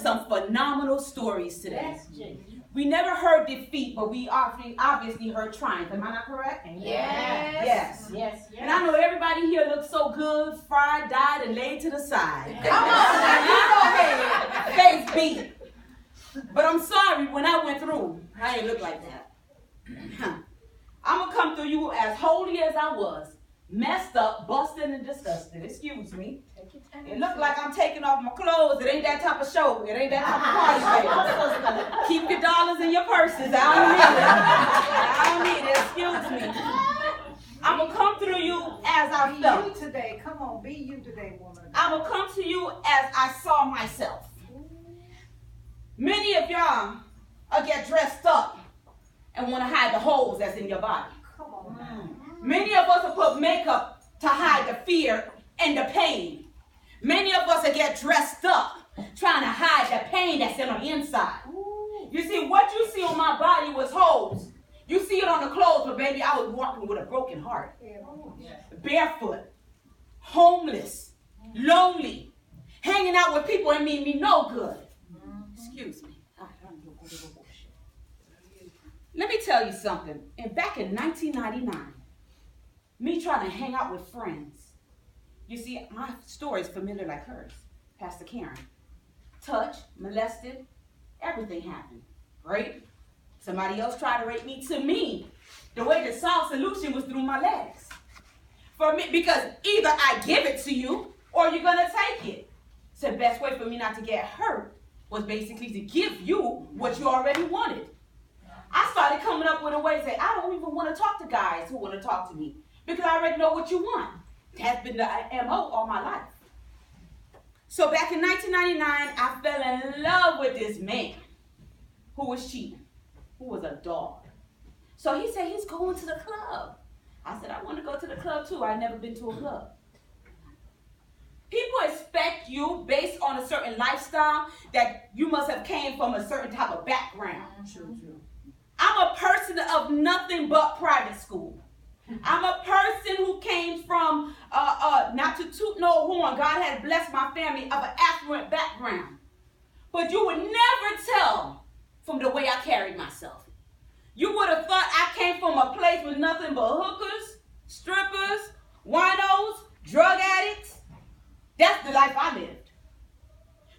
some phenomenal stories today. We never heard defeat, but we obviously heard triumph. Am I not correct? Yes. And I know everybody here looks so good, fried, dyed, and laid to the side. Come on, face beat. But I'm sorry, when I went through, I didn't look like that. I'm going to come through you as holy as I was. Messed up, busted, and disgusted. Excuse me. It looked like I'm taking off my clothes. It ain't that type of show. It ain't that type of party, baby. Keep your dollars in your purses. I don't need it. Excuse me. I'm going to come through you as I felt. Be you today. Come on, be you today, woman. I'm going to come to you as I saw myself. Many of y'all get dressed up and want to hide the holes that's in your body. Come on. Many of us will put makeup to hide the fear and the pain. Many of us will get dressed up trying to hide the pain that's in the inside. You see, what you see on my body was holes. You see it on the clothes, but baby, I was walking with a broken heart. Barefoot, homeless, lonely, hanging out with people that mean me no good. Excuse me. Let me tell you something. And back in 1999, me trying to hang out with friends. You see, my story is familiar like hers. Pastor Karen. Touched, molested, everything happened. Right? Somebody else tried to rape me. To me, the way to solve solution was through my legs. For me, because either I give it to you or you're going to take it. So the best way for me not to get hurt was basically to give you what you already wanted. I started coming up with a way to say, I don't even want to talk to guys who want to talk to me because I already know what you want. That's been the MO all my life. So back in 1999, I fell in love with this man who was cheating, who was a dog. So he said he's going to the club. I said, I want to go to the club too. I've never been to a club. People expect you based on a certain lifestyle that you must have came from a certain type of background. True. I'm a person of nothing but private school. I'm a person who came from, not to toot no horn, God had blessed my family of an affluent background. But you would never tell from the way I carried myself. You would have thought I came from a place with nothing but hookers, strippers, winos, drug addicts. That's the life I lived.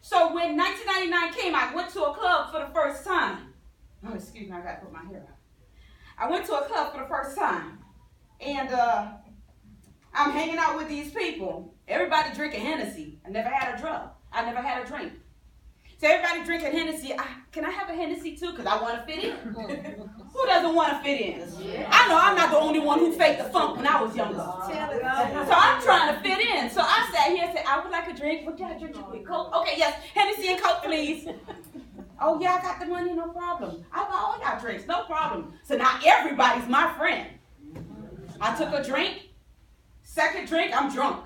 So when 1999 came, I went to a club for the first time. Oh, excuse me, I got to put my hair up. I went to a club for the first time. And I'm hanging out with these people. Everybody drinking Hennessy. I never had a drug. I never had a drink. So everybody drinking Hennessy. Can I have a Hennessy too? Because I want to fit in. Who doesn't want to fit in? Yeah. I know I'm not the only one who faked the funk when I was younger. So I'm trying to fit in. So I sat here and said, I would like a drink. What can I drink with? Coke? Okay, yes. Hennessy and Coke, please. Oh, yeah, I got the money. No problem. I buy all y'all drinks. No problem. So now everybody's my friend. I took a drink. Second drink, I'm drunk.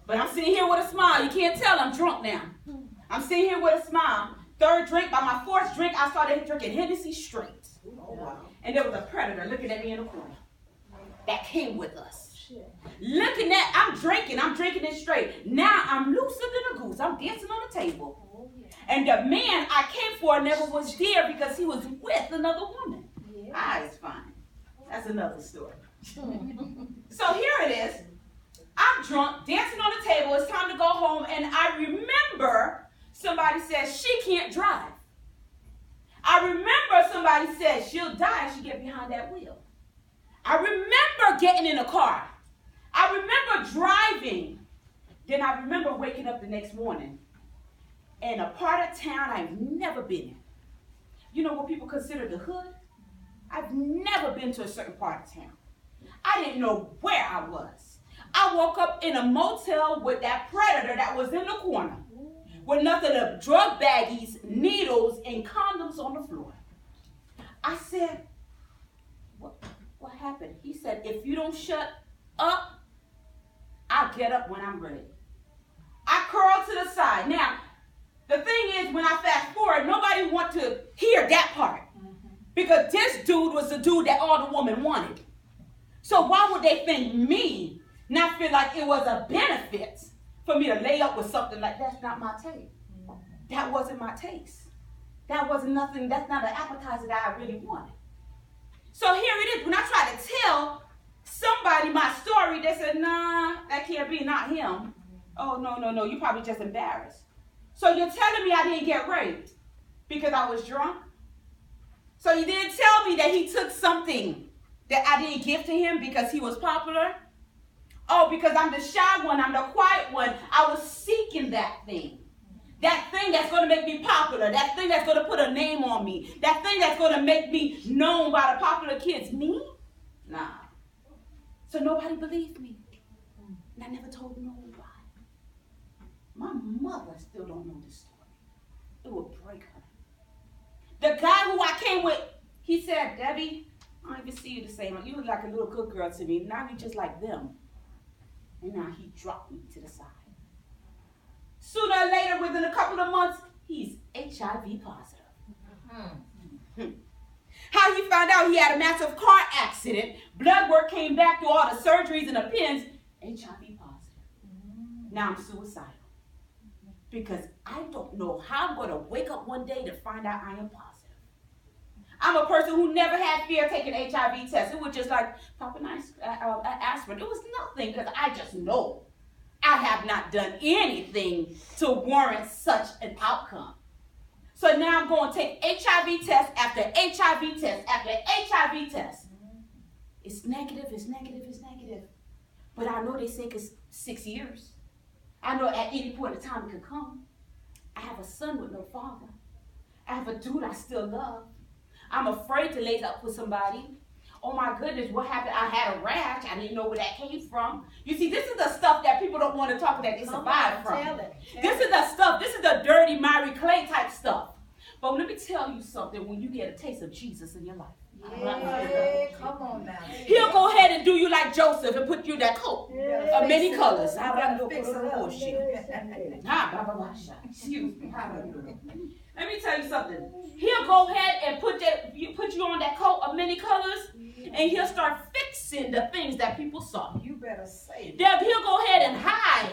But I'm sitting here with a smile. You can't tell I'm drunk now. I'm sitting here with a smile. Third drink, by my fourth drink, I started drinking Hennessy straight. And there was a predator looking at me in the corner. That came with us. Looking at, I'm drinking it straight. Now I'm looser than a goose. I'm dancing on the table. And the man I came for never was there because he was with another woman. Eyes fine. That's another story. So here it is. I'm drunk, dancing on the table. It's time to go home. And I remember somebody said, she can't drive. I remember somebody said, she'll die if she get behind that wheel. I remember getting in a car. I remember driving. Then I remember waking up the next morning in a part of town I've never been in. You know what people consider the hood? I've never been to a certain part of town. I didn't know where I was. I woke up in a motel with that predator that was in the corner with nothing but drug baggies, needles, and condoms on the floor. I said, what happened? He said, if you don't shut up, I'll get up when I'm ready. I curled to the side. Now, the thing is, when I fast forward, nobody want to hear that part. Because this dude was the dude that all the women wanted. So why would they think me not feel like it was a benefit for me to lay up with something like that's not my tape? that wasn't my taste. That wasn't nothing, that's not an appetizer that I really wanted. So here it is. When I try to tell somebody my story, they said, nah, that can't be, not him. Oh, no, you're probably just embarrassed. So you're telling me I didn't get raped because I was drunk? So you didn't tell me that he took something that I didn't give to him because he was popular? Oh, because I'm the shy one, I'm the quiet one. I was seeking that thing. That thing that's going to make me popular. That thing that's going to put a name on me. That thing that's going to make me known by the popular kids. Me? Nah. So nobody believed me. And I never told nobody. My mother still don't know this story. It would break her. The guy who I came with, he said, Debbie, I don't even see you the same. You look like a little good girl to me. Now you just like them. And now he dropped me to the side. Sooner or later, within a couple of months, he's HIV positive. How he found out he had a massive car accident, blood work came back through all the surgeries and the pins, HIV positive. Now I'm suicidal. Because I don't know how I'm going to wake up one day to find out I am positive. I'm a person who never had fear taking HIV tests. It was just like popping aspirin. It was nothing because I just know I have not done anything to warrant such an outcome. So now I'm going to take HIV test after HIV test after HIV test. It's negative, it's negative, it's negative. But I know they say it's 6 years. I know at any point in time it could come. I have a son with no father. I have a dude I still love. I'm afraid to lace up with somebody. Oh my goodness, what happened? I had a rash. I didn't know where that came from. You see, this is the stuff that people don't want to talk about that they survive from. This is the stuff, this is the dirty, miry clay type stuff. But let me tell you something, when you get a taste of Jesus in your life. Yeah, come on now. He'll go ahead and do you like Joseph and put you in that coat of many colors. Excuse me. Let me tell you something. He'll go ahead and put you on that coat of many colors, and he'll start fixing the things that people saw. You better say it. Then he'll go ahead and hide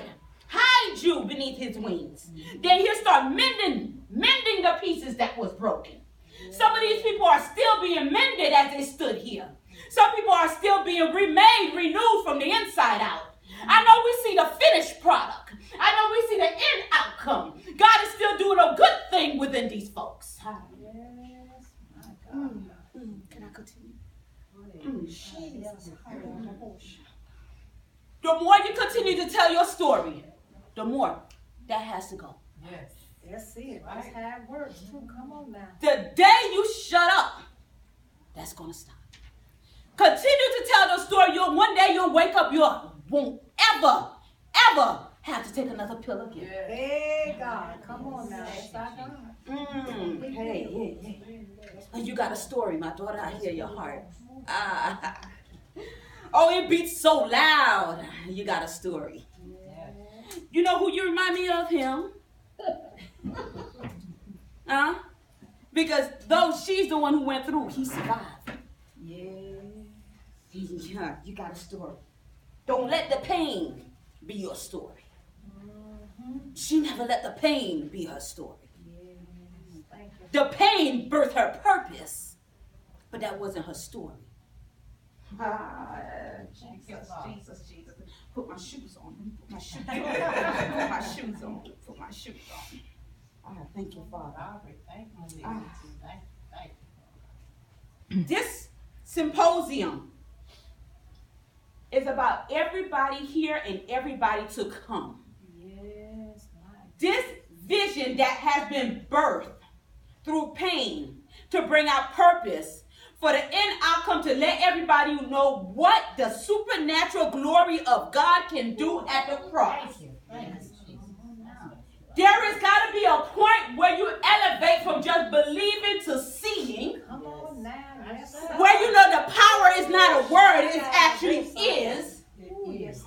you beneath his wings. Then he'll start mending the pieces that was broken. Some of these people are still being mended as they stood here. Some people are still being remade, renewed from the inside out. I know we see the finished product. I know we see the end outcome. God is still doing a good thing within these folks. Yes, my God. Can I continue? Jesus. The more you continue to tell your story, the more that has to go. Yes. That's it. That's how it works too. Come on now. The day you shut up, that's going to stop. Continue to tell the story. One day you'll wake up, you won't ever have to take another pill again. Hey, God. Come on now. That's our God. Hey. You got a story, my daughter. I hear your heart. Oh, it beats so loud. You got a story. You know who you remind me of? Him. Because though she's the one who went through, he survived. Yeah, you got a story. Don't let the pain be your story. She never let the pain be her story. The pain birthed her purpose, but that wasn't her story. Jesus. Put my shoes on. Put my shoes on. Put my shoes on. Thank you, Father. This symposium is about everybody here and everybody to come. Yes, This vision that has been birthed through pain to bring out purpose for the end outcome, to let everybody know what the supernatural glory of God can do at the cross. There has got to be a point where you elevate from just believing to seeing. Come on now. Where you know the power is not a word, it actually is.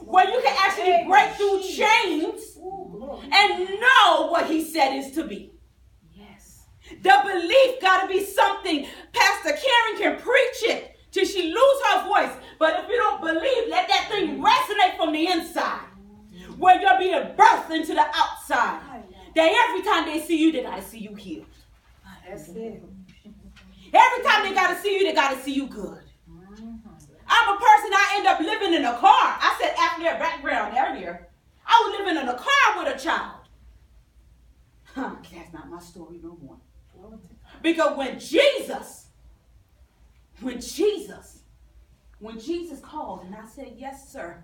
Where you can actually break through chains and know what he said is to be. Yes. The belief got to be something. Pastor Karen can preach it till she lose her voice. But if you don't believe, let that thing resonate from the inside. Where you're being birthed into the outside. that every time they see you, they got to see you healed. That's it. Every time they got to see you, they got to see you good. I'm a person, I end up living in a car. I said after their background earlier, I was living in a car with a child. That's not my story no more. Because when Jesus called and I said, yes, sir.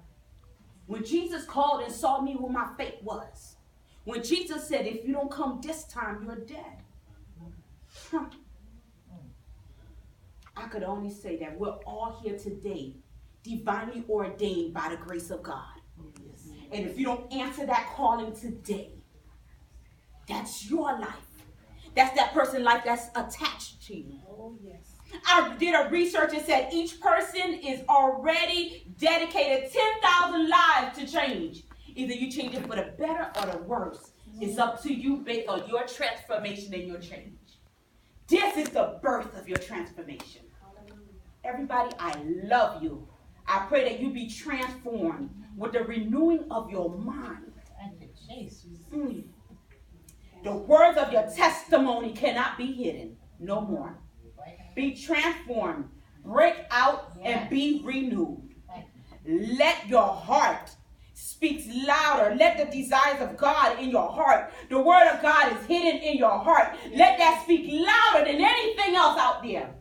When Jesus called and saw me who my fate was. When Jesus said, if you don't come this time, you're dead. I could only say that we're all here today, divinely ordained by the grace of God. And if you don't answer that calling today, that's your life. That's that person's life that's attached to you. Oh, yes. I did a research and said each person is already dedicated 10,000 lives to change. Either you change it for the better or the worse. It's up to you based on your transformation and your change. This is the birth of your transformation. Everybody, I love you. I pray that you be transformed with the renewing of your mind. The words of your testimony cannot be hidden no more. Be transformed, break out, and be renewed. Let your heart speak louder. Let the desires of God in your heart, the word of God is hidden in your heart. Let that speak louder than anything else out there.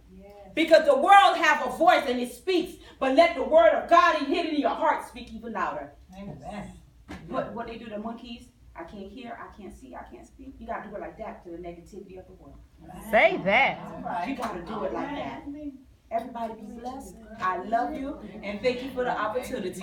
Because the world have a voice and it speaks, but let the word of God hidden in your heart speak even louder. Amen. What they do to monkeys? I can't hear, I can't see, I can't speak. You got to do it like that to the negativity of the world. Say that. You got to do it like that. Everybody be blessed. I love you and thank you for the opportunity.